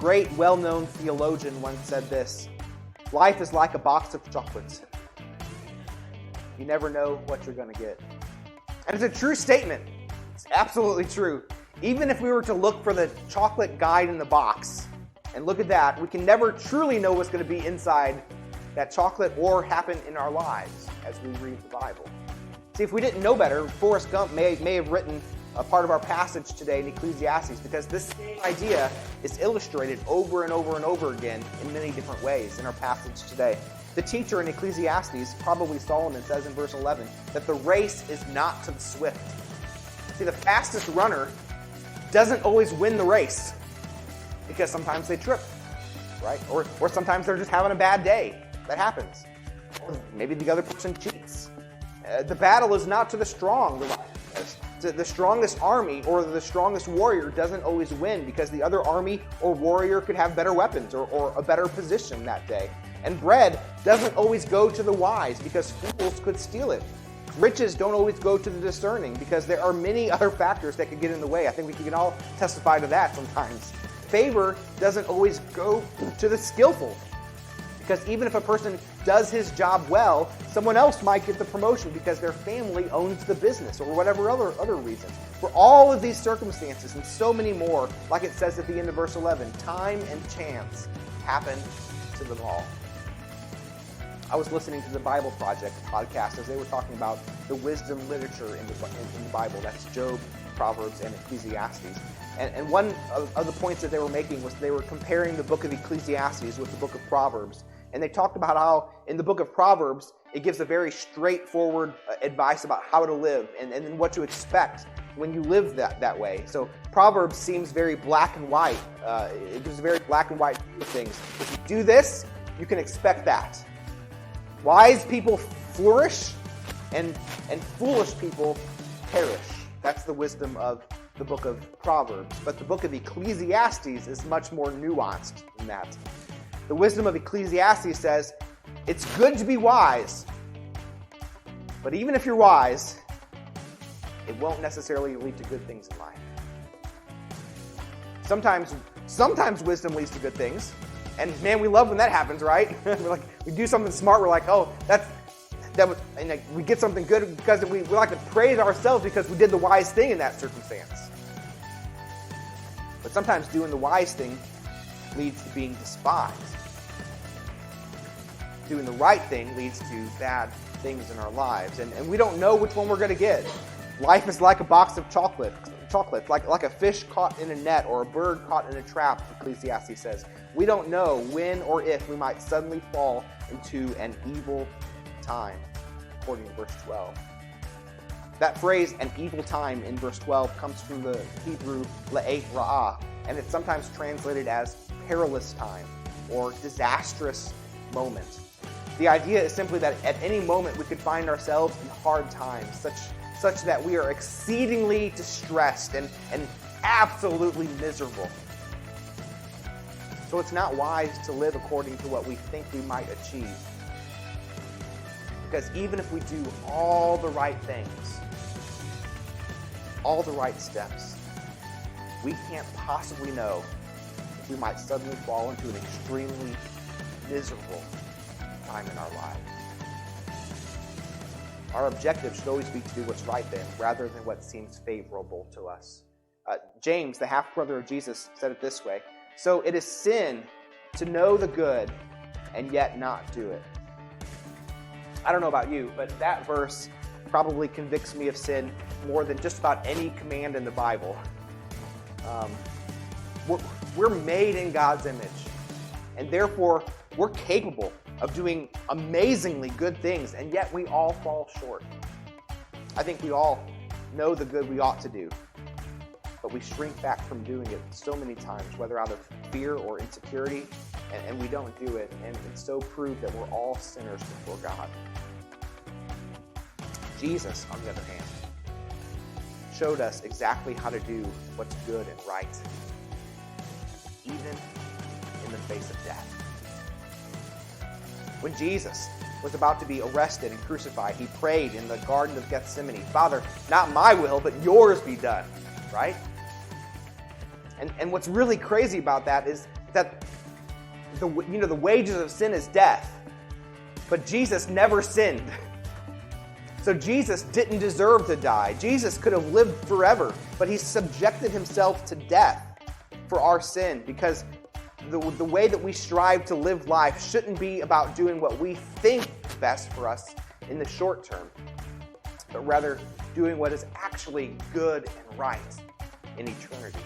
great, well-known theologian once said this: life is like a box of chocolates. You never know what you're going to get. And it's a true statement. It's absolutely true. Even if we were to look for the chocolate guide in the box and look at that, we can never truly know what's going to be inside that chocolate or happen in our lives as we read the Bible. See, if we didn't know better, Forrest Gump may have written a part of our passage today in Ecclesiastes, because this same idea is illustrated over and over and over again in many different ways in our passage today. The teacher in Ecclesiastes, probably Solomon, says in verse 11 that the race is not to the swift. See, the fastest runner doesn't always win the race, because sometimes they trip, right? Or sometimes they're just having a bad day. That happens. Or maybe the other person cheats. The battle is not to the strong, the Bible says. The strongest army or the strongest warrior doesn't always win, because the other army or warrior could have better weapons or a better position that day. And bread doesn't always go to the wise, because fools could steal it. Riches don't always go to the discerning, because there are many other factors that could get in the way. I think we can all testify to that sometimes. Favor doesn't always go to the skillful, because even if a person does his job well, someone else might get the promotion because their family owns the business or whatever other reasons. For all of these circumstances and so many more, like it says at the end of verse 11, time and chance happen to them all. I was listening to the Bible Project podcast as they were talking about the wisdom literature in the Bible. That's Job, Proverbs, and Ecclesiastes. And one of the points that they were making was they were comparing the book of Ecclesiastes with the book of Proverbs. And they talked about how in the book of Proverbs, it gives a very straightforward advice about how to live and then what to expect when you live that way. So Proverbs seems very black and white. It gives a very black and white view of things. If you do this, you can expect that. Wise people flourish and foolish people perish. That's the wisdom of the book of Proverbs. But the book of Ecclesiastes is much more nuanced than that. The wisdom of Ecclesiastes says, it's good to be wise, but even if you're wise, it won't necessarily lead to good things in life. Sometimes wisdom leads to good things, and man, we love when that happens, right? We do something smart, we're like, oh, that was, and we get something good because we like to praise ourselves because we did the wise thing in that circumstance. But sometimes doing the wise thing leads to being despised. Doing the right thing leads to bad things in our lives, and we don't know which one we're going to get. Life is like a box of chocolates, like a fish caught in a net or a bird caught in a trap, Ecclesiastes says. We don't know when or if we might suddenly fall into an evil time, according to verse 12. That phrase, an evil time, in verse 12 comes from the Hebrew la'et ra'ah, and it's sometimes translated as perilous time or disastrous moment. The idea is simply that at any moment we could find ourselves in hard times, such that we are exceedingly distressed and absolutely miserable. So it's not wise to live according to what we think we might achieve. Because even if we do all the right things, all the right steps, we can't possibly know if we might suddenly fall into an extremely miserable time in our lives. Our objective should always be to do what's right then, rather than what seems favorable to us. James, the half-brother of Jesus, said it this way: so it is sin to know the good and yet not do it. I don't know about you, but that verse probably convicts me of sin more than just about any command in the Bible. We're made in God's image, and therefore we're capable of doing amazingly good things, and yet we all fall short. I think we all know the good we ought to do, but we shrink back from doing it so many times, whether out of fear or insecurity, and we don't do it, and it's so proved that we're all sinners before God. Jesus, on the other hand, showed us exactly how to do what's good and right, even in the face of death. When Jesus was about to be arrested and crucified, he prayed in the Garden of Gethsemane, Father, not my will, but yours be done, right? And what's really crazy about that is that the wages of sin is death, but Jesus never sinned. So Jesus didn't deserve to die. Jesus could have lived forever, but he subjected himself to death for our sin, because the way that we strive to live life shouldn't be about doing what we think is best for us in the short term, but rather doing what is actually good and right in eternity.